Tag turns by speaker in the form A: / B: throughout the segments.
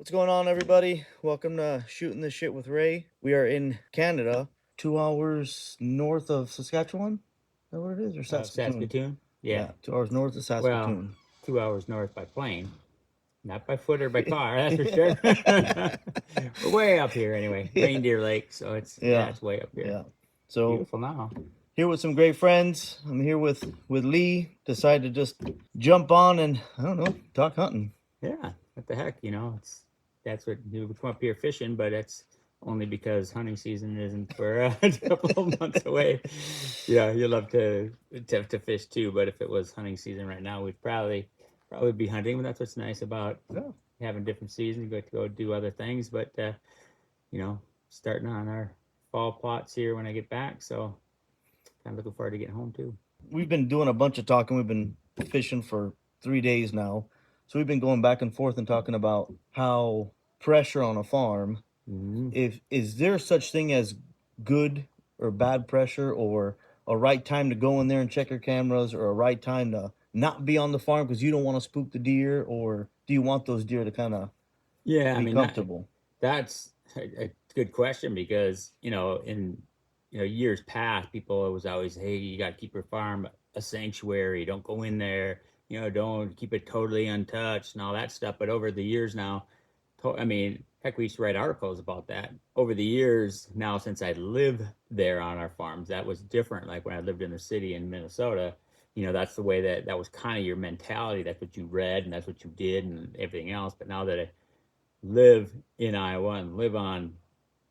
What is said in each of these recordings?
A: What's going on, everybody? Welcome to Shooting the Shit with Ray. We are in Canada, 2 hours north of Saskatchewan. Is that what it is? Or Saskatoon?
B: Saskatoon? Yeah.
A: Yeah, 2 hours north of
B: Well,
A: Saskatoon.
B: 2 hours north by plane. Not by foot or by car, that's for sure. We're way up here anyway.
A: Yeah,
B: Reindeer Lake, so
A: yeah,
B: it's way up here.
A: yeah. So
B: Beautiful now.
A: here with some great friends. I'm here with Lee. Decided to just jump on and I don't know, talk hunting.
B: Yeah. What the heck, that's what we come up here fishing, but it's only because hunting season isn't for a couple of months away. Yeah, you love to fish too, but if it was hunting season right now, we'd probably be hunting. But that's what's nice about
A: Yeah.
B: having different seasons. You get to go do other things, but you know, starting on our fall plots here when I get back. So kind of looking forward to getting home too.
A: We've been doing a bunch of talking. We've been fishing for 3 days now. So we've been going back and forth and talking about how pressure on a farm,
B: Mm-hmm.
A: if is there such thing as good or bad pressure, or a right time to go in there and check your cameras, or a right time to not be on the farm because you don't want to spook the deer, or do you want those deer to kind of
B: Yeah, I
A: be
B: mean
A: comfortable?
B: that's a good question because in years past, people was always, hey, you got to keep your farm a sanctuary. Don't go in there. Don't keep it totally untouched and all that stuff. But over the years now, I mean, heck, we used to write articles about that. Over the years now, since I live there on our farms, that was different. Like when I lived in the city in Minnesota, that's the way that was kind of your mentality. That's what you read and that's what you did and everything else. But now that I live in Iowa and live on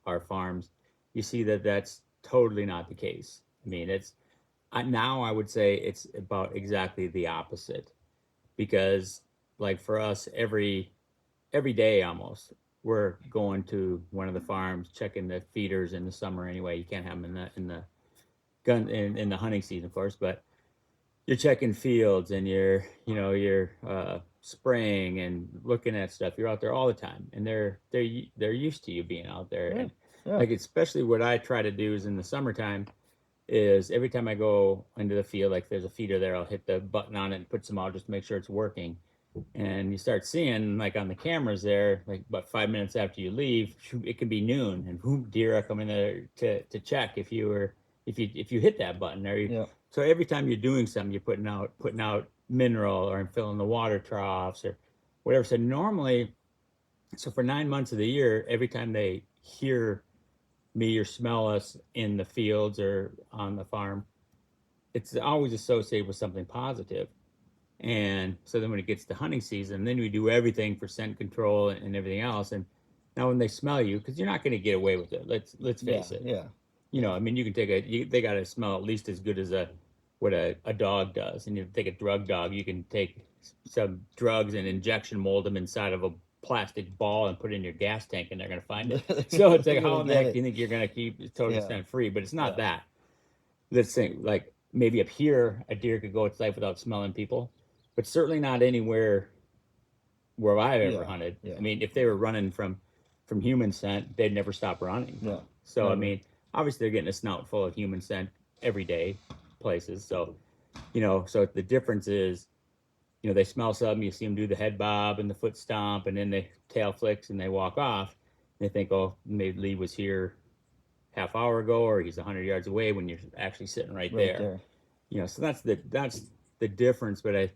B: our farms, you see that that's totally not the case. I mean, now I would say it's about exactly the opposite because, like for us, every day almost we're going to one of the farms checking the feeders in the summer. Anyway, you can't have them in the gun in the hunting season, of course, but you're checking fields and you're spraying and looking at stuff. You're out there all the time, and they're used to you being out there.
A: Yeah,
B: And
A: yeah,
B: like especially what I try to do is in the summertime is every time I go into the field, like there's a feeder there, I'll hit the button on it and put some out just to make sure it's working. And you start seeing like on the cameras there, like about 5 minutes after you leave, it can be noon, and boom, deer are coming there to check if you hit that button.
A: yeah,
B: So every time you're doing something, you're putting out mineral or filling the water troughs or whatever. So normally, so for 9 months of the year, every time they hear me or smell us in the fields or on the farm, it's always associated with something positive. And so then when it gets to hunting season, then we do everything for scent control and everything else. And now when they smell you, because you're not going to get away with it. Let's
A: yeah,
B: face it.
A: yeah,
B: I mean, you can they got to smell at least as good as what a dog does. And you take a drug dog, you can take some drugs and injection mold them inside of a plastic ball and put it in your gas tank, and they're going to find it. So it's
A: We're
B: like,
A: gonna
B: how in the
A: get
B: heck do
A: it.
B: you think you're going to keep it totally
A: Yeah,
B: scent free? But it's not
A: yeah,
B: that. Let's think like maybe up here, a deer could go its life without smelling people, but certainly not anywhere where I've ever
A: yeah,
B: hunted.
A: yeah,
B: I mean, if they were running from human scent, they'd never stop running.
A: yeah,
B: So I
A: never.
B: mean, obviously they're getting a snout full of human scent every day, places. So so the difference is, they smell something, you see them do the head bob and the foot stomp, and then they tail flicks and they walk off. They think, oh, maybe Lee was here half hour ago, or he's 100 yards away when you're actually sitting right
A: Right
B: there.
A: there.
B: So that's the difference. But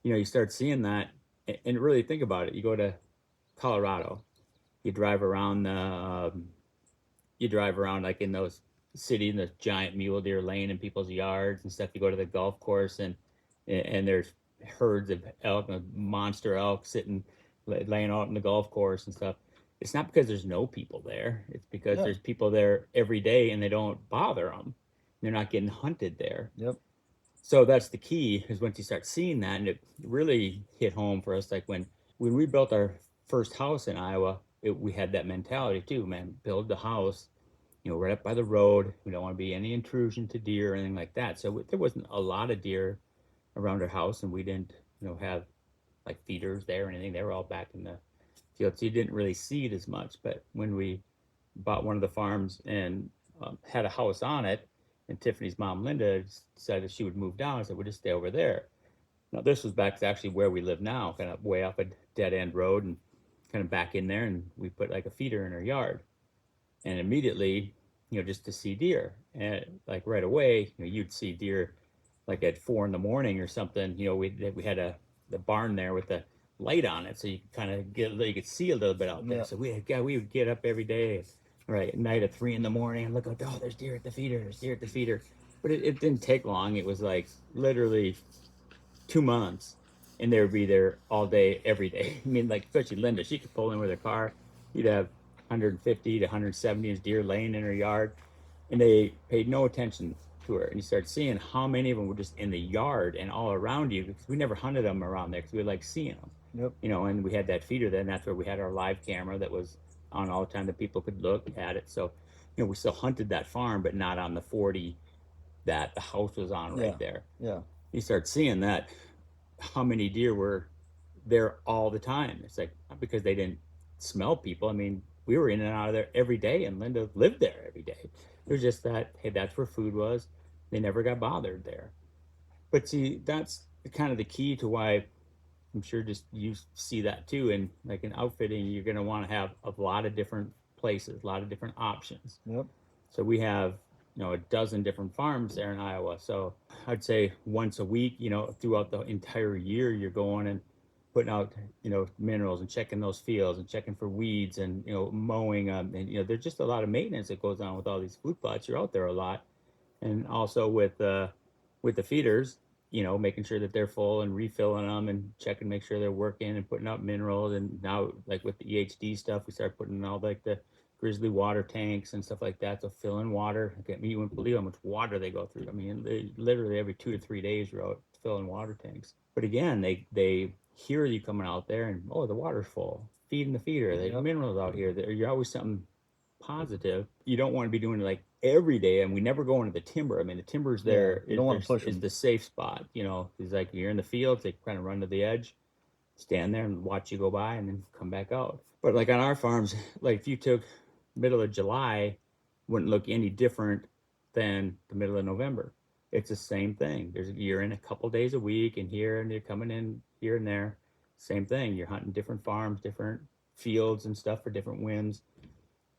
B: you start seeing that, and really think about it. You go to Colorado, you drive around you drive around like in those cities, in the giant mule deer lane in people's yards and stuff. You go to the golf course, and there's herds of elk, monster elk sitting laying out in the golf course and stuff. It's not because there's no people there. It's because
A: Yeah,
B: there's people there every day and they don't bother them. They're not getting hunted there.
A: yep,
B: So that's the key, is once you start seeing that, and it really hit home for us. Like when we built our first house in Iowa, we had that mentality too, man. Build the house, right up by the road. We don't want to be any intrusion to deer or anything like that. So there wasn't a lot of deer around our house, and we didn't, have like feeders there or anything. They were all back in the field, so you didn't really see it as much. But when we bought one of the farms and had a house on it, and Tiffany's mom, Linda, decided she would move down. I said, we'll just stay over there. Now, this was back to actually where we live now, kind of way up a dead end road. And kind of back in there, and we put like a feeder in our yard, and immediately, just to see deer, and like right away, you'd see deer like at 4 in the morning or something. We had the barn there with the light on it, so you could kind of you could see a little bit out there.
A: Yeah.
B: So we would get up every day, right at night at 3 in the morning, and look out, oh, there's deer at the feeder, there's deer at the feeder. But it didn't take long. It was like literally 2 months, and they would be there all day, every day. I mean, like especially Linda, she could pull in with her car. You'd have 150 to 170 inch deer laying in her yard, and they paid no attention to her. And you start seeing how many of them were just in the yard and all around you, because we never hunted them around there because we like seeing them.
A: Yep.
B: And we had that feeder then. That's where we had our live camera that was on all the time that people could look at it. So, we still hunted that farm, but not on the 40 that the house was on
A: Yeah.
B: right there.
A: Yeah.
B: You start seeing that how many deer were there all the time. It's like not because they didn't smell people. I mean, we were in and out of there every day, and Linda lived there every day. It was just that, hey, that's where food was. They never got bothered there. But see, that's kind of the key to why I'm sure just you see that too. And like in outfitting, you're going to want to have a lot of different places, a lot of different options.
A: Yep.
B: So we have, a dozen different farms there in Iowa. So I'd say once a week, throughout the entire year, you're going and putting out, minerals and checking those fields and checking for weeds and, mowing them. And, there's just a lot of maintenance that goes on with all these food plots. You're out there a lot. And also with the feeders, making sure that they're full and refilling them and checking, make sure they're working and putting out minerals. And now, like with the EHD stuff, we start putting out like the grizzly water tanks and stuff like that to fill in water. You wouldn't believe how much water they go through. I mean, they literally every 2 to 3 days you're out filling water tanks. But again, they hear you coming out there and the water's full. Feeding the feeder, there's
A: Yep.
B: minerals out here. You're always something positive. You don't want to be doing it like every day, and we never go into the timber. I mean, the timber's
A: Yeah.
B: there
A: You don't want to push
B: is
A: them.
B: the safe spot. It's like you're in the fields, they kind of run to the edge, stand there and watch you go by, and then come back out. But like on our farms, like if you took middle of July, wouldn't look any different than the middle of November. It's the same thing. You're in a couple days a week, and here and you're coming in here and there. Same thing. You're hunting different farms, different fields and stuff for different winds,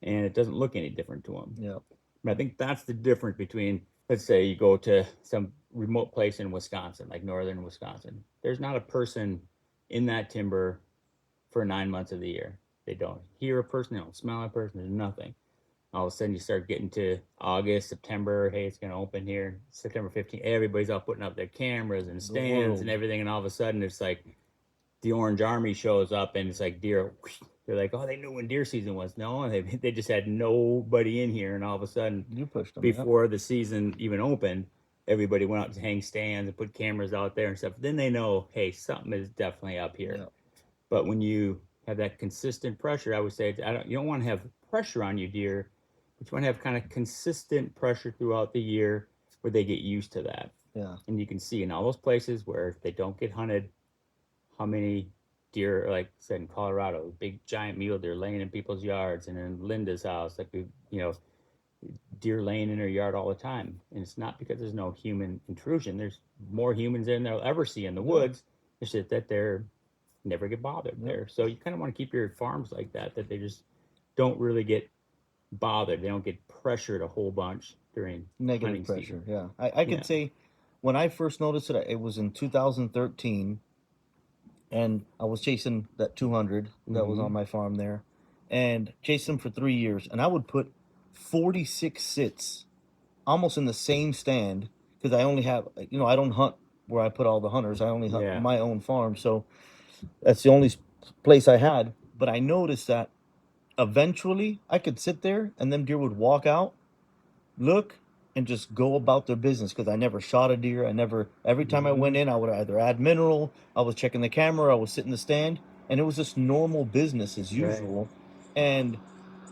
B: and it doesn't look any different to them.
A: Yeah.
B: I think that's the difference between, let's say, you go to some remote place in Wisconsin, like northern Wisconsin. There's not a person in that timber for 9 months of the year. They don't hear a person, they don't smell a person, there's nothing. All of a sudden, you start getting to August, September. Hey, it's going to open here September 15th. Everybody's all putting up their cameras and stands and everything. And all of a sudden, it's like the Orange Army shows up and it's like deer. They're like, oh, they knew when deer season was. No, they just had nobody in here. And all of a sudden,
A: You pushed them.
B: before the season even opened, everybody went out to hang stands and put cameras out there and stuff. Then they know, hey, something is definitely up here.
A: Yeah.
B: But when you have that consistent pressure, I would say you don't want to have pressure on your deer, but you want to have kind of consistent pressure throughout the year where they get used to that.
A: Yeah.
B: And you can see in all those places where they don't get hunted, how many deer, like I said, in Colorado, big giant mule deer laying in people's yards, and in Linda's house, like deer laying in her yard all the time. And it's not because there's no human intrusion. There's more humans than they'll ever see in the woods. It's just that they're never get bothered there. So you kind of want to keep your farms like that they just don't really get bothered. They don't get pressured a whole bunch during
A: Negative
B: hunting
A: pressure.
B: season.
A: Yeah. I could say when I first noticed it, it was in 2013, and I was chasing that 200 that was on my farm there, and chased them for 3 years. And I would put 46 sits almost in the same stand because I only have, I don't hunt where I put all the hunters. I only hunt my own farm. So that's the only place I had. But I noticed that eventually I could sit there and them deer would walk out, look, and just go about their business because I never shot a deer. Every time I went in, I would either add mineral, I was checking the camera, I was sitting in the stand, and it was just normal business as usual. And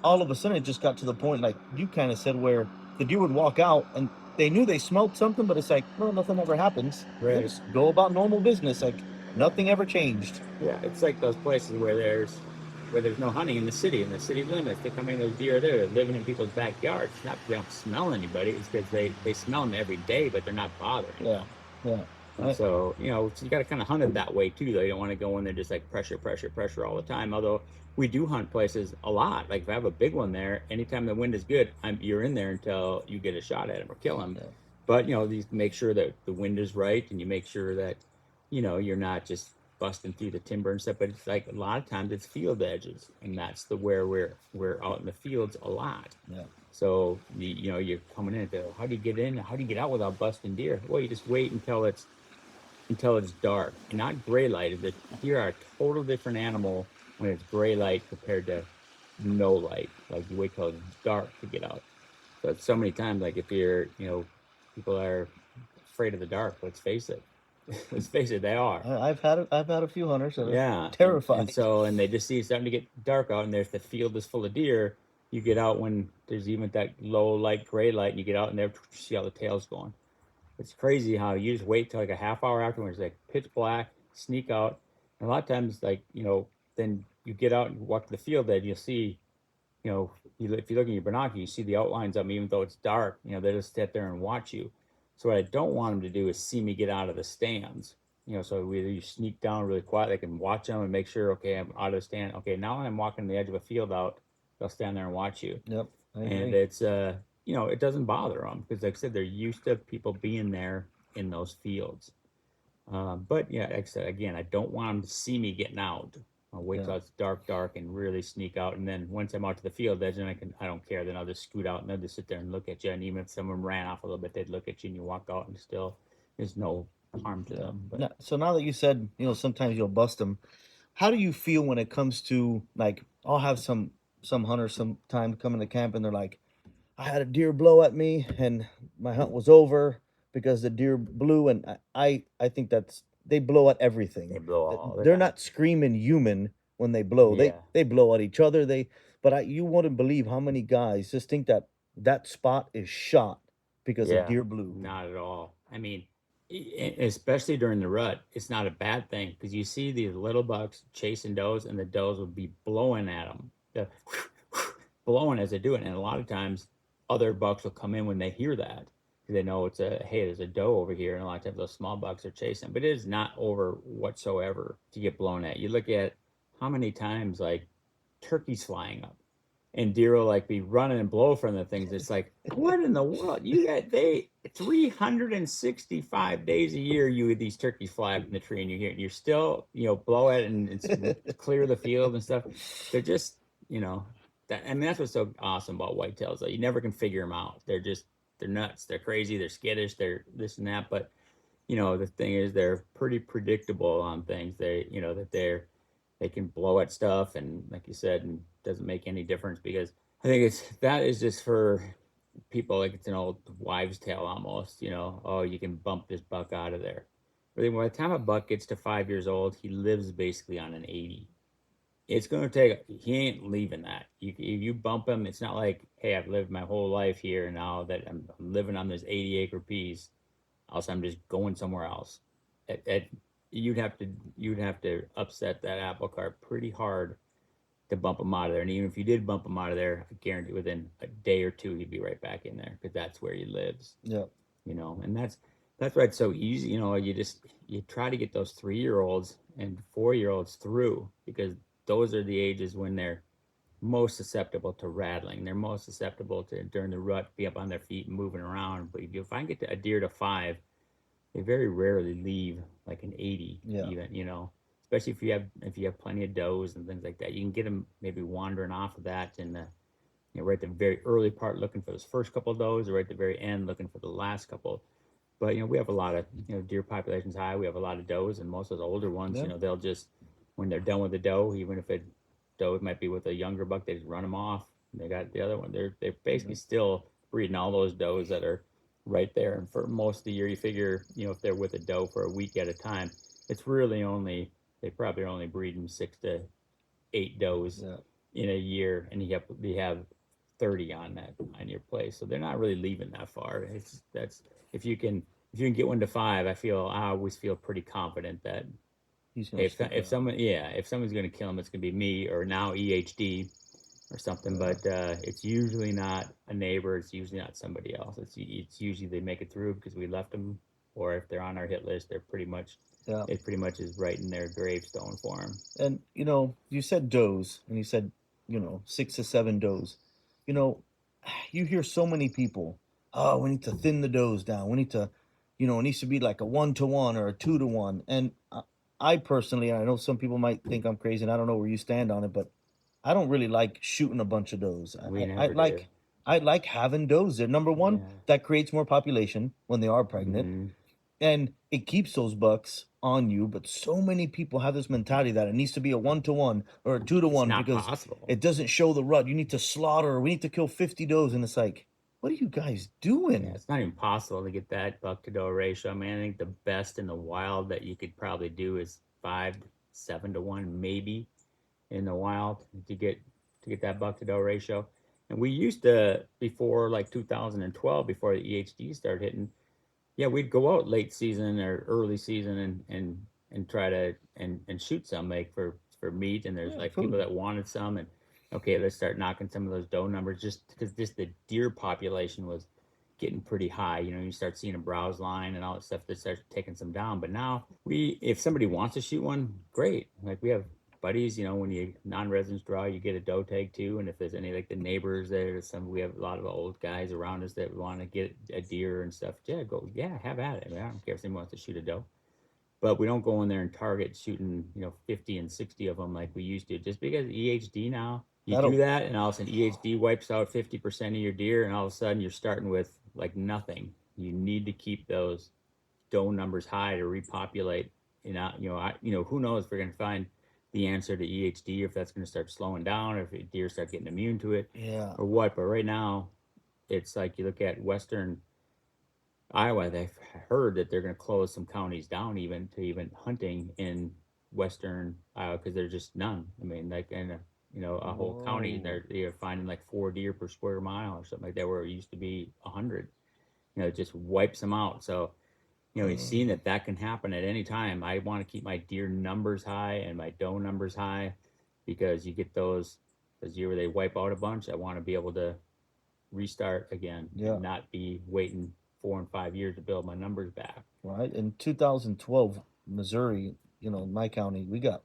A: all of a sudden, it just got to the point, like you kind of said, where the deer would walk out and they knew they smelled something, but it's like, no, nothing ever happens. They just go about normal business, like nothing ever changed.
B: Yeah, it's like those places where there's no hunting in the city limits. They come in, those deer there, they're living in people's backyards. It's not they don't smell anybody. It's because they smell them every day, but they're not bothering.
A: Yeah, yeah.
B: And so, so you got to kind of hunt it that way too, though. You don't want to go in there just like pressure, pressure, pressure all the time. Although we do hunt places a lot. Like if I have a big one there, anytime the wind is good, you're in there until you get a shot at him or kill him.
A: Yeah.
B: But these make sure that the wind is right, and you make sure that you're not just busting through the timber and stuff. But it's like a lot of times it's field edges, and that's the where we're out in the fields a lot.
A: Yeah.
B: So you're coming in. How do you get in? How do you get out without busting deer? Well, you just wait until it's dark. Not gray light. The deer are a total different animal when it's gray light compared to no light. Like you wait till it's dark to get out. So it's so many times, like if people are afraid of the dark. Let's face it. Let's face it, they are.
A: I've had a few hunters that are
B: Yeah, and
A: terrified.
B: so they just see it's starting to get dark out, and there's the field is full of deer. You get out when there's even that low light, gray light, and you get out and there, you see all the tails going. It's crazy how you just wait till like a half hour afterwards, like pitch black, sneak out. And a lot of times, like, then you get out and walk to the field and you'll see, if you look in your binocular, you see the outlines of them, even though it's dark, they just sit there and watch you. So what I don't want them to do is see me get out of the stands. So either you sneak down really quiet, they can watch them and make sure, okay, I'm out of the stand. Okay, now when I'm walking the edge of a field out, they'll stand there and watch you.
A: Yep, I
B: And
A: agree.
B: it's it doesn't bother them because like I said, they're used to people being there in those fields. But yeah, like I said, again, I don't want them to see me getting out. I'll wait
A: Yeah.
B: till it's dark and really sneak out, and then once I'm out to the field edge, then I don't care, then I'll just scoot out and they'll just sit there and look at you, and even if someone ran off a little bit, they'd look at you and you walk out and still there's no harm to
A: Yeah.
B: them. But
A: So now that you said, sometimes you'll bust them, how do you feel when it comes to like I'll have some hunters sometime come into camp and they're like, I had a deer blow at me and my hunt was over because the deer blew, and I think that's they blow at
B: they
A: everything.
B: blow all the
A: They're
B: time.
A: not screaming human when they blow. They
B: Yeah.
A: they blow at each other. You wouldn't believe how many guys just think that that spot is shot because a
B: Yeah,
A: deer blew.
B: not at all. I mean, especially during the rut, it's not a bad thing because you see these little bucks chasing does, and the does will be blowing at them, blowing as they do it. And a lot of times, other bucks will come in when they hear that because they know hey, there's a doe over here, and a lot of times those small bucks are chasing. But it is not over whatsoever to get blown at. You look at how many times like turkeys flying up and deer will like be running and blow from the things. It's like, what in the world? You got 365 days a year you with these turkeys fly up in the tree and you hear it, and you're still, blow it and it's clear the field and stuff. They're just, that I mean that's what's so awesome about whitetails. Though. You never can figure them out. They're nuts, they're crazy, they're skittish, they're this and that, but the thing is they're pretty predictable on things. They can blow at stuff, and like you said, and doesn't make any difference because I think that is just for people like it's an old wives' tale almost. Oh, you can bump this buck out of there. But then by the time a buck gets to 5 years old, he lives basically on an 80. It's going to take. He ain't leaving that. If you bump him, it's not like, hey, I've lived my whole life here now that I'm living on this 80-acre piece. Also, I'm just going somewhere else. At, you'd have to upset that apple cart pretty hard to bump him out of there. And even if you did bump him out of there, I guarantee within a day or two he'd be right back in there because that's where he lives.
A: Yeah.
B: And that's why it's so easy. You try to get those 3-year-olds and 4-year-olds through because those are the ages when they're most susceptible to rattling. They're most susceptible to during the rut be up on their feet and moving around. But if I can get a deer to 5, they very rarely leave like an 80
A: Yeah.
B: even, especially if you have plenty of does and things like that. You can get them maybe wandering off of that in the right at the very early part looking for those first couple of does, or right at the very end looking for the last couple. But we have a lot of deer populations high. We have a lot of does, and most of the older ones,
A: Yeah.
B: they'll just when they're done with the doe, even if it doe might be with a younger buck, they just run them off. They got the other one. They're basically
A: Mhm.
B: still breeding all those does that are right there. And for most of the year, you figure if they're with a doe for a week at a time, it's really only they probably are only breeding 6 to 8 does
A: Yeah.
B: in a year, and you have 30 on your place, so they're not really leaving that far. It's that's if you can get one to 5, I always feel pretty confident that
A: He's gonna
B: hey,
A: stick
B: if
A: around.
B: someone's going to kill him, it's going to be me or now EHD or something.
A: Yeah.
B: But it's usually not a neighbor. It's usually not somebody else. It's usually they make it through because we left them or if they're on our hit list, they're pretty much
A: Yeah.
B: it pretty much is right in their gravestone for them.
A: And you said does, and you said 6 to 7 does. You know, you hear so many people. Oh, we need to thin the does down. We need to, it needs to be like a 1 to 1 or a 2 to 1. And I personally, I know some people might think I'm crazy, and I don't know where you stand on it, but I don't really like shooting a bunch of does.
B: We
A: I
B: never did.
A: like I like having does there. Number one,
B: Yeah.
A: that creates more population when they are pregnant,
B: Hmm.
A: and it keeps those bucks on you. But so many people have this mentality that it needs to be a 1 to 1 or a two to
B: It's
A: one
B: not
A: because
B: possible.
A: it doesn't show the rut. You need to slaughter, or we need to kill 50 does, and it's like, what are you guys
B: Yeah,
A: doing?
B: it's not even possible to get that buck to doe ratio. I mean, I think the best in the wild that you could probably do is 5 7 to 1, maybe in the wild to get that buck to doe ratio. And we used to before like 2012, before the EHD started hitting. Yeah, we'd go out late season or early season and try to and shoot some like for meat. And there's
A: Yeah,
B: like people
A: food.
B: that wanted some, and okay, let's start knocking some of those doe numbers just because just the deer population was getting pretty high. You know, you start seeing a browse line and all that stuff that starts taking some down. But now if somebody wants to shoot one, great. Like we have buddies, when you non-residents draw, you get a doe tag too. And if there's any like the neighbors there, we have a lot of old guys around us that want to get a deer and stuff. Yeah, go, yeah, have at it. I don't care if somebody wants to shoot a doe, but we don't go in there and target shooting, 50 and 60 of them like we used to. Just because EHD now, you do
A: That'll
B: that, and all of a sudden EHD wipes out 50% of your deer, and all of a sudden you're starting with like nothing. You need to keep those doe numbers high to repopulate. Who knows if we're going to find the answer to EHD, if that's going to start slowing down, or if deer start getting immune to it,
A: Yeah,
B: or what. But right now, it's like you look at Western Iowa, they've heard that they're going to close some counties down even to even hunting in Western Iowa because there's just none. I mean, like in a whole county,
A: whoa.
B: they're finding like 4 deer per square mile or something like that, where it used to be 100. It just wipes them out. So you've seen that can happen at any time. I want to keep my deer numbers high and my doe numbers high because you get those year where they wipe out a bunch. I want to be able to restart again
A: Yeah,
B: and not be waiting 4 and 5 years to build my numbers back.
A: right. In 2012, Missouri, my county, we got,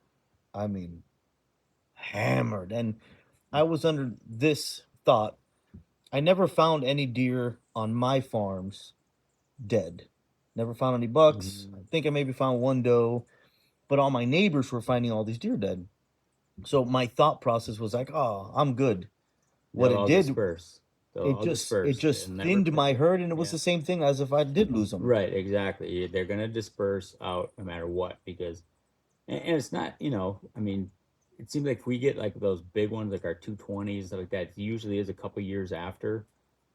A: I mean, hammered. And I was under this thought. I never found any deer on my farms dead. Never found any bucks. I
B: Mhm.
A: think I maybe found one doe, but all my neighbors were finding all these deer dead. So my thought process was like, "Oh, I'm good." What
B: They'll
A: it
B: all
A: did,
B: disperse. They'll
A: it
B: all
A: just it
B: disperse. They'll
A: just
B: never
A: thinned my
B: pick.
A: herd, and it was
B: Yeah.
A: the same thing as if I did lose them.
B: Right, exactly. They're going to disperse out no matter what because and it's not, I mean, it seems like we get like those big ones, like our 220s, stuff like that. It usually is a couple years after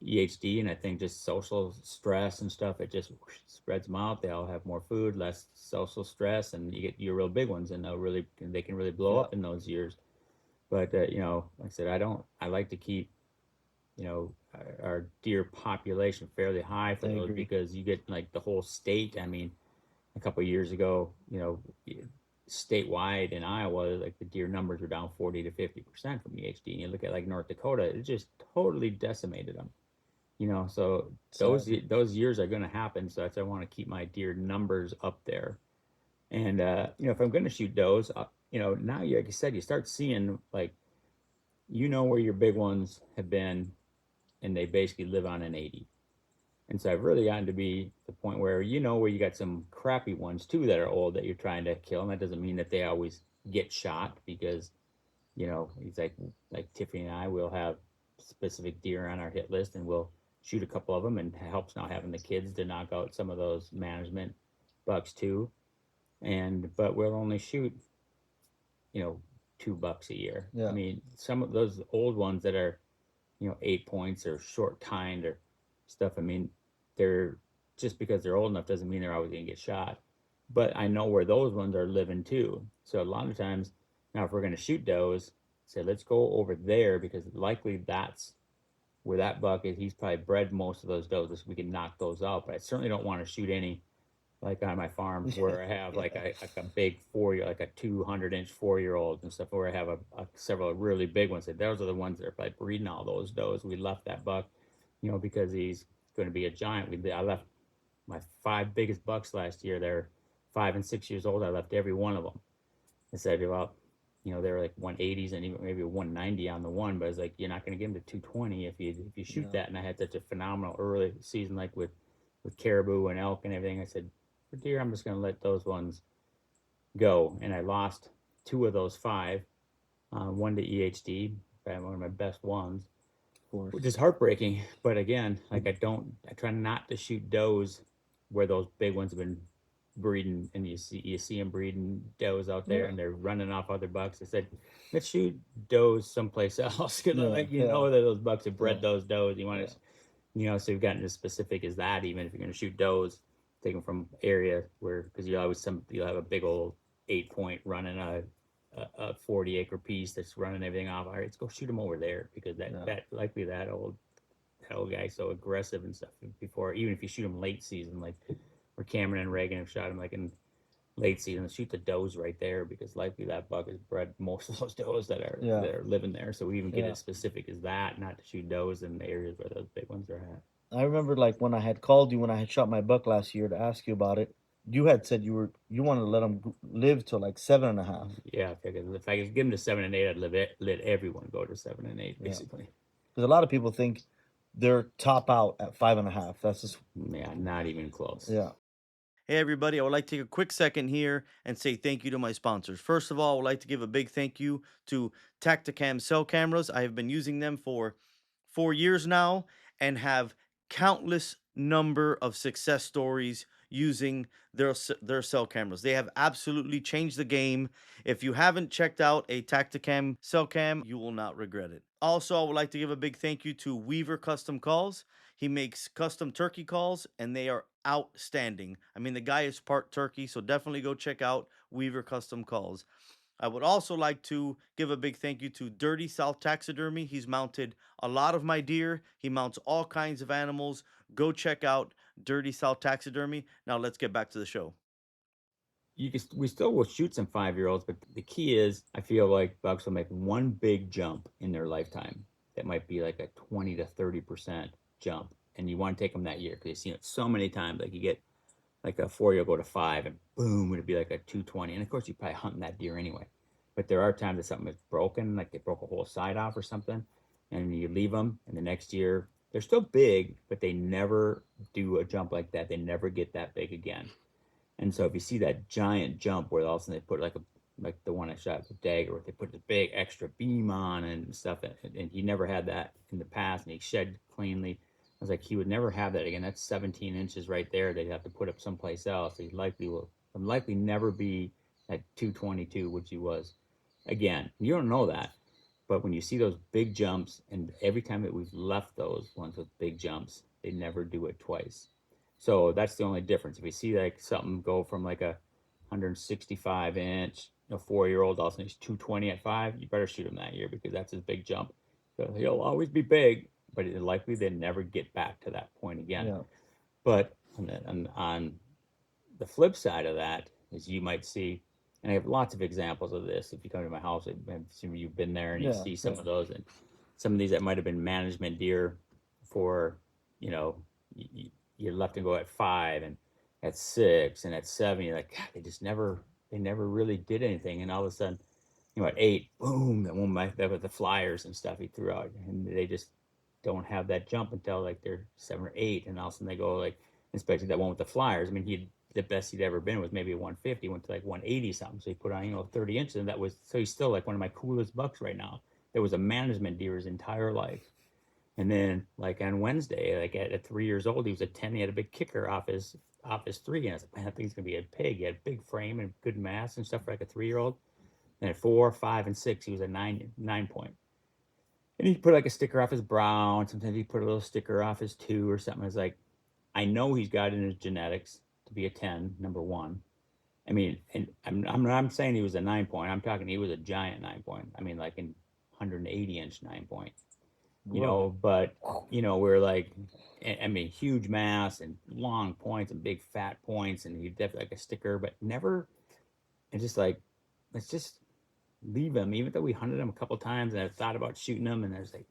B: EHD, and I think just social stress and stuff, it just whoosh, spreads them out. They all have more food, less social stress, and you get your real big ones, and they can really blow
A: Yeah,
B: up in those years. But like I said, I like to keep our deer population fairly high for
A: I
B: those
A: agree.
B: because you get like the whole state. I mean, a couple of years ago, statewide in Iowa, like the deer numbers were down 40 to 50% from EHD. And you look at like North Dakota, it just totally decimated them. So
A: Sad.
B: those years are going to happen. So that's why I want to keep my deer numbers up there. And if I'm going to shoot does, now you like I said, you start seeing like where your big ones have been, and they basically live on an 80. And so I've really gotten to be the point where where you got some crappy ones too that are old that you're trying to kill. And that doesn't mean that they always get shot because, it's like Tiffany and I will have specific deer on our hit list and we'll shoot a couple of them, and it helps now having the kids to knock out some of those management bucks too. But we'll only shoot, you know, 2 bucks a year. I
A: Yeah,
B: mean, some of those old ones that are 8 points or short tined or stuff. I mean, they're just because they're old enough doesn't mean they're always going to get shot. But I know where those ones are living too. So a lot of times, now if we're going to shoot does, say let's go over there because likely that's where that buck is. He's probably bred most of those does. So we can knock those out. But I certainly don't want to shoot any like on my farm where I have like
A: yeah,
B: a big 4 year, like a 200-inch 4 year old and stuff, where I have several really big ones. And those are the ones that are like breeding all those does. We left that buck, because he's going to be a giant. I left my 5 biggest bucks last year, they're 5 and 6 years old. I left every one of them. I said, well, they were like 180s and even maybe 190 on the one, but it's like you're not going to give them to 220 if you shoot
A: Yeah.
B: that. And I had such a phenomenal early season, like with caribou and elk and everything. I said, for deer, I'm just going to let those ones go. And I lost two of those five, one to EHD, one of my best ones,
A: Of course.
B: which is heartbreaking. But again, like I try not to shoot does where those big ones have been breeding, and you see them breeding does out there,
A: Yeah.
B: and they're running off other bucks. I said, let's shoot does someplace else because
A: Yeah.
B: like
A: Yeah.
B: that those bucks have
A: Yeah.
B: bred those does. You want
A: Yeah.
B: to, so we've gotten as specific as that. Even if you're going to shoot does, take them from area where because you'll have a big old 8 point running a 40-acre piece that's running everything off. All right, let's go shoot them over there because
A: Yeah.
B: that likely that old guy's so aggressive and stuff. Before, even if you shoot him late season, like where Cameron and Reagan have shot him like in late season, shoot the does right there because likely that buck has bred most of those does
A: Yeah.
B: that are living there. So we even get
A: Yeah.
B: as specific as that, not to shoot does in the areas where those big ones are at.
A: I remember like when I had called you when I had shot my buck last year to ask you about it. You had said you wanted to let them live till like 7.5.
B: Yeah, if I could give them to 7 and 8, I'd let everyone go to 7 and 8,
A: Yeah.
B: basically.
A: Because a lot of people think they're top out at 5.5. That's just
B: Yeah, not even close.
A: yeah. Hey, everybody, I would like to take a quick second here and say thank you to my sponsors. First of all, I would like to give a big thank you to Tacticam cell cameras. I have been using them for 4 years now and have countless number of success stories using their cell cameras. They have absolutely changed the game. If you haven't checked out a Tacticam cell cam, you will not regret it. Also, I would like to give a big thank you to Weaver Custom Calls. He makes custom turkey calls and they are outstanding. I mean, the guy is part turkey, so definitely go check out Weaver Custom Calls. I would also like to give a big thank you to Dirty South Taxidermy. He's mounted a lot of my deer. He mounts all kinds of animals. Go check out Dirty South Taxidermy. Now let's get back to the show.
B: We still will shoot some 5 year olds, but the key is I feel like bucks will make one big jump in their lifetime that might be like a 20 to 30% jump, and you want to take them that year because you've seen it so many times. Like you get like a 4 year go to five, and boom, it'd be like a 220. And of course, you're probably hunting that deer anyway. But there are times that something is broken, like they broke a whole side off or something, and you leave them, and the next year they're still big, but they never do a jump like that. They never get that big again. And so if you see that giant jump where all of a sudden they put like the one I shot with Dagger, where they put the big extra beam on and stuff, and he never had that in the past, and he shed cleanly. I was like, he would never have that again. That's 17 inches right there. They'd have to put up someplace else. He likely never be at 222, which he was. Again, you don't know that, but when you see those big jumps, and every time that we've left those ones with big jumps, they never do it twice. So that's the only difference. If you see like something go from like a 165 inch, 4 year old, all of a sudden he's 220 at five, you better shoot him that year because that's his big jump. So he'll always be big, but it likely they never get back to that point again.
A: Yeah.
B: But on the flip side of that is you might see, and I have lots of examples of this. If you come to my house, I'm assuming you've been there and you
A: Yeah.
B: see some
A: Yeah.
B: of those, and some of these that might have been management deer for, you know, you're left to go at five and at six and at seven. You're like, God, they never really did anything. And all of a sudden, at eight, boom, that was the flyers and stuff he threw out, and they just don't have that jump until like they're 7 or 8, and all of a sudden they go like, especially that one with the flyers. I mean, the best he'd ever been was maybe a 150, went to like 180 something. So he put on 30 inches, and he's still like one of my coolest bucks right now. There was a management deer his entire life, and then like on Wednesday, like at 3 years old, he was a 10. He had a big kicker off his three, and I was like, man, I think he's gonna be a pig. He had a big frame and good mass and stuff for like a 3 year old. And at 4, 5, and 6, he was a 9 point. And he put like a sticker off his brow, and sometimes he put a little sticker off his two or something. I was like, I know he's got it in his genetics to be a 10, number one. I mean, and I'm saying he was a 9 point. I'm talking he was a giant 9 point. I mean, like in 180-inch 9 point.
A: Whoa.
B: But we're like, I mean, huge mass and long points and big fat points, and he definitely like a sticker, but never. And just like, let's just leave him, even though we hunted him a couple times, and I thought about shooting him, and I was like,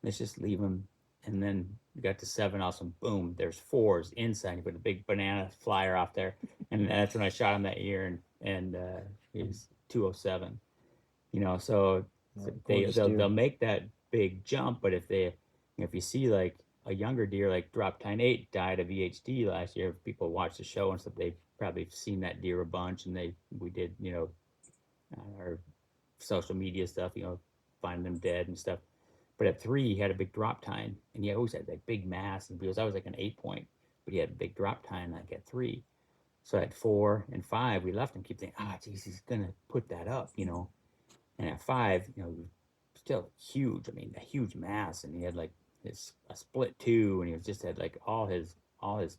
B: let's just leave him. And then We got to 7, awesome, boom, there's 4s inside. He put a big banana flyer off there, and that's when I shot him that year, and he was 207. You know, so
A: Gorgeous deer.
B: they'll make that big jump, but if you see like a younger deer like Drop Tine 8 died of EHD last year, if people watch the show and stuff, they've probably seen that deer a bunch, and we did, our social media stuff, finding them dead and stuff. But at 3, he had a big drop tine, and he always had that big mass, and he was always like an 8 point, but he had a big drop tine like at 3. So at 4 and 5, we left him, keep thinking, geez, he's gonna put that up. And at 5, still huge. I mean, a huge mass, and he had like a split 2, and he was just had like all his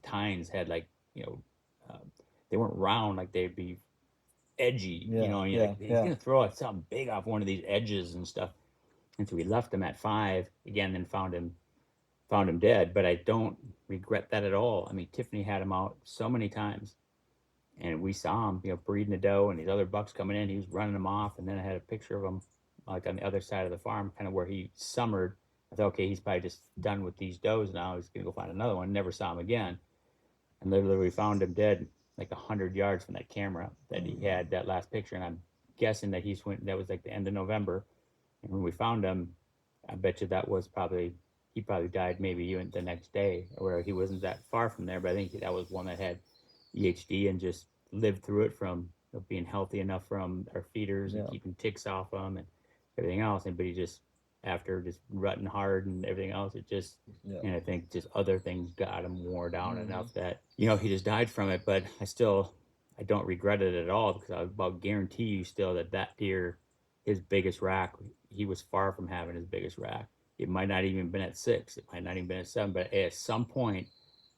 B: tines had like, you know, uh, they weren't round, like they'd be edgy.
A: Yeah,
B: And you're
A: yeah,
B: like, he's
A: yeah.
B: gonna throw out something big off one of these edges and stuff. And so we left him at 5 again, then found him dead. But I don't regret that at all. I mean, Tiffany had him out so many times, and we saw him, breeding the doe, and these other bucks coming in. He was running them off, and then I had a picture of him, like on the other side of the farm, kind of where he summered. I thought, okay, he's probably just done with these does now. He's gonna go find another one. Never saw him again, and literally we found him dead, like 100 yards from that camera that he had that last picture. And I'm guessing that he's went. That was like the end of November, and when we found him, I bet you that was probably he probably died maybe even the next day, or he wasn't that far from there. But I think that was one that had EHD and just lived through it from being healthy enough from our feeders and
A: Yeah,
B: keeping ticks off them and everything else. And but he just after just rutting hard and everything else, it just
A: yeah.
B: and I think just other things got him wore down
A: Hmm.
B: enough that he just died from it. But I don't regret it at all, because I about guarantee you still that deer, his biggest rack, he was far from having his biggest rack. It might not even been at 6. It might not even been at 7. But at some point,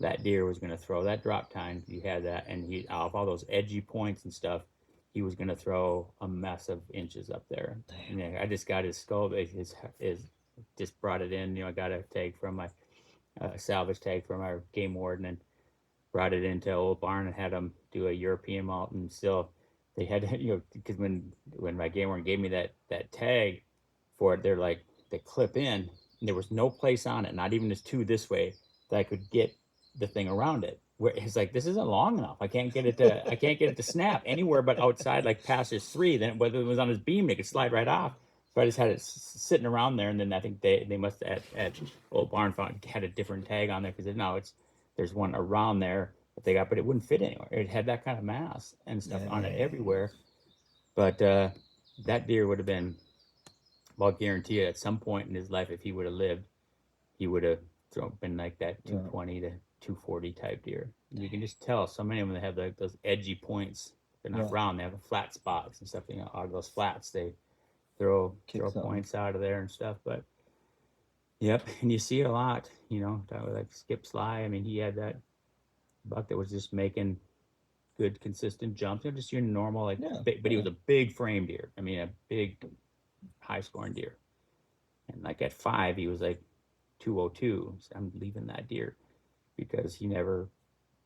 B: that deer was going to throw that drop tine. He had that, and he out of all those edgy points and stuff, he was going to throw a mess of inches up there. And
A: Damn.
B: yeah, I just got his skull. His just brought it in. I got a tag from my salvage tag from our game warden, and brought it into Old Barn and had them do a European malt. And still, they had to, because when my game warden gave me that tag for it, they're like they clip in, and there was no place on it, not even this two this way, that I could get the thing around it. Where it's like this isn't long enough. I can't get it to snap anywhere but outside, like past his 3. Then whether it was on his beam, they could slide right off. So I just had it sitting around there, and then I think they must at Old Barn found had a different tag on there, because now there's one around there that they got, but it wouldn't fit anywhere. It had that kind of mass and stuff on it
A: Dang.
B: everywhere. But that deer would have been, well, guarantee it, at some point in his life, if he would have lived, he would have been like that
A: Yeah,
B: 220 to 240 type deer. You can just tell so many of them, they have like those edgy points. They're not
A: yeah.
B: round. They have the flat spots and stuff. All those flats, they throw
A: Kick something.
B: points out of there and stuff. But yep, and you see it a lot. That was like Skip Sly. I mean, he had that buck that was just making good, consistent jumps. Just your normal, like,
A: Yeah,
B: but he
A: yeah.
B: was a big frame deer. I mean, a big, high scoring deer. And like at 5, he was like 202. So I'm leaving that deer because he never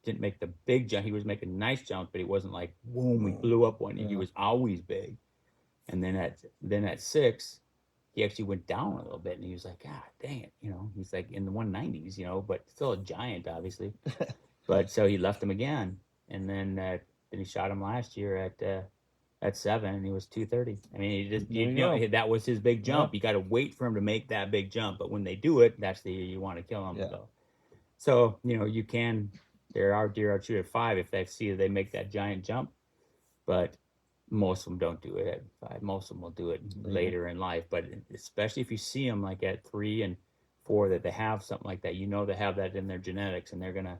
B: didn't make the big jump. He was making nice jumps, but he wasn't like boom, he blew up one. He
A: Yeah.
B: was always big. And then at 6, he actually went down a little bit, and he was like, God dang it, he's like in the 190s, but still a giant, obviously. But so he left him again, and then he shot him last year at 7, and he was 230. I mean, he just
A: There you go.
B: that was his big
A: Yeah,
B: jump. You got to wait for him to make that big jump, but when they do it, that's the year you want to kill them.
A: yeah.
B: So you can. There are deer out shoot at 5 if they see they make that giant jump, but most of them don't do it at 5. Most of them will do it
A: Later.
B: later in life. But especially if you see them like at 3 and 4, that they have something like that, they have that in their genetics, and they're gonna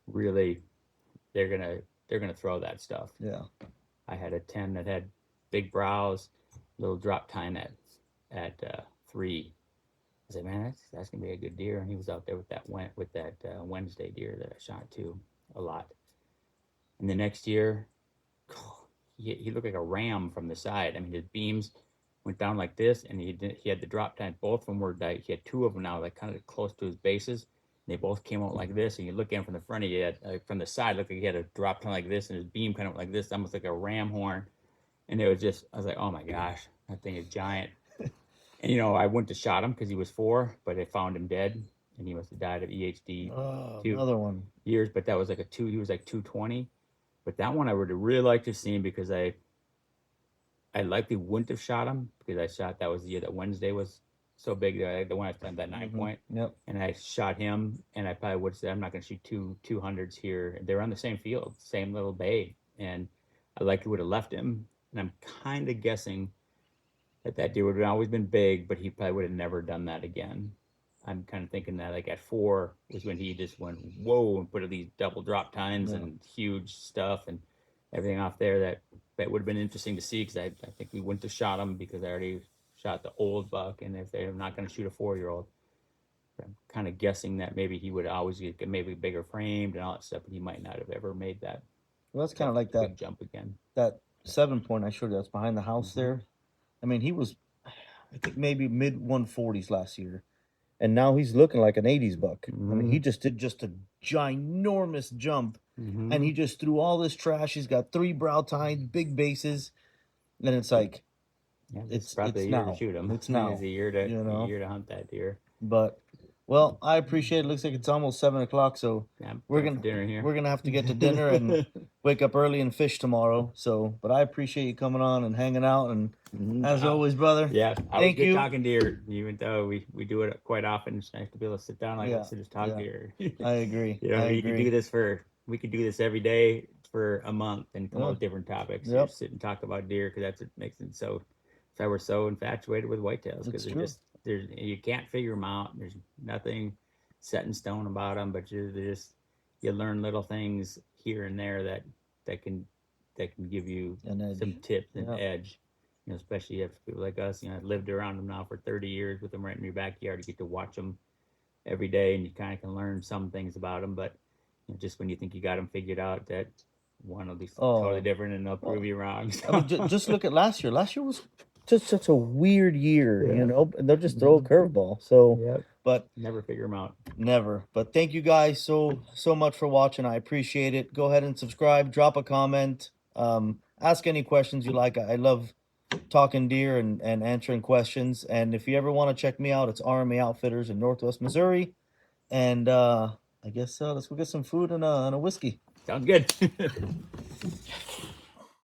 B: really they're gonna they're gonna throw that stuff.
A: Yeah.
B: I had a 10 that had big brows, little drop tine at 3. I said, man, that's gonna be a good deer. And he was out there with that Wednesday deer that I shot too a lot. And the next year, he looked like a ram from the side. I mean, his beams went down like this, and he had the drop tine. Both of them were like, he had 2 of them now, like kind of close to his bases. And they both came out like this, and you look at him from the front, he had from the side, looked like he had a drop tine like this, and his beam kind of went like this, almost like a ram horn. And it was just, I was like, oh my gosh, that thing is giant. And I went to shot him because he was 4, but I found him dead. and he must have died of EHD
A: Oh,
B: 2
A: another one.
B: years. But that was like a two. He was like 220. But that one I would have really liked to see him because I likely wouldn't have shot him because I shot that was the year that Wednesday was so big that the one I found that 9 point,
A: Yep.
B: and I shot him, and I probably would have said I'm not going to shoot two hundreds here. They're on the same field, same little bay, and I likely would have left him. And I'm kind of guessing that deer would have always been big, but he probably would have never done that again. I'm kind of thinking that like at 4 was when he just went whoa and put all these double drop tines
A: Yeah.
B: and huge stuff and everything off there that would have been interesting to see because I think we wouldn't have shot him because I already shot the old buck, and if they're not going to shoot a 4-year-old, I'm kind of guessing that maybe he would always get maybe bigger framed and all that stuff, but he might not have ever made that
A: Well, that's kind of like that
B: big jump again.
A: that 7 point I showed you that's behind the house there. I mean, he was, I think maybe mid 140s last year, and now he's looking like an 80s buck. I mean, he just did just a ginormous jump, and he just threw all this trash. He's got 3 brow tines, big bases, and it's like
B: Yeah, it's
A: it's
B: probably a year to
A: now.
B: shoot him.
A: It's now.
B: It's a year to
A: You know.
B: hunt that deer.
A: But well, I appreciate it. Looks like it's almost 7 o'clock, so
B: Yeah,
A: we're
B: time for
A: gonna
B: dinner here.
A: we're gonna have to get to dinner and wake up early and fish tomorrow. So, but I appreciate you coming on and hanging out, and as always, brother.
B: Yeah, always
A: Thank
B: good
A: you.
B: talking deer. Even though we do it quite often, it's nice to be able to sit down like
A: Yeah,
B: this and just talk
A: yeah.
B: deer.
A: I agree.
B: You know,
A: I
B: you could do
A: agree.
B: this we could do this every day for a month and come up
A: Yeah.
B: with different topics.
A: Yep.
B: Just sit and talk about deer because that's what makes it so. That's why we're so infatuated with whitetails because
A: It's
B: they're
A: true.
B: just you can't figure them out. There's nothing set in stone about them, but you learn little things here and there that can give you
A: An edge.
B: some tips and
A: Yeah.
B: edge. You know, especially if people like us, you know, I've lived around them now for 30 years with them right in your backyard. You get to watch them every day, and you kind of can learn some things about them. But you know, just when you think you got them figured out, that one will be totally
A: Oh,
B: different, and they'll prove
A: well,
B: you wrong.
A: I mean, just look at last year. Last year was just such a weird year,
B: Yeah.
A: you know. And they'll just throw a curveball. So,
B: Yep.
A: but
B: Never figure them out.
A: never. But thank you guys so much for watching. I appreciate it. Go ahead and subscribe. Drop a comment. Ask any questions you like. I love talking deer and answering questions. And if you ever want to check me out, it's RMA Outfitters in Northwest Missouri. And I guess let's go get some food and a whiskey.
B: Sounds good.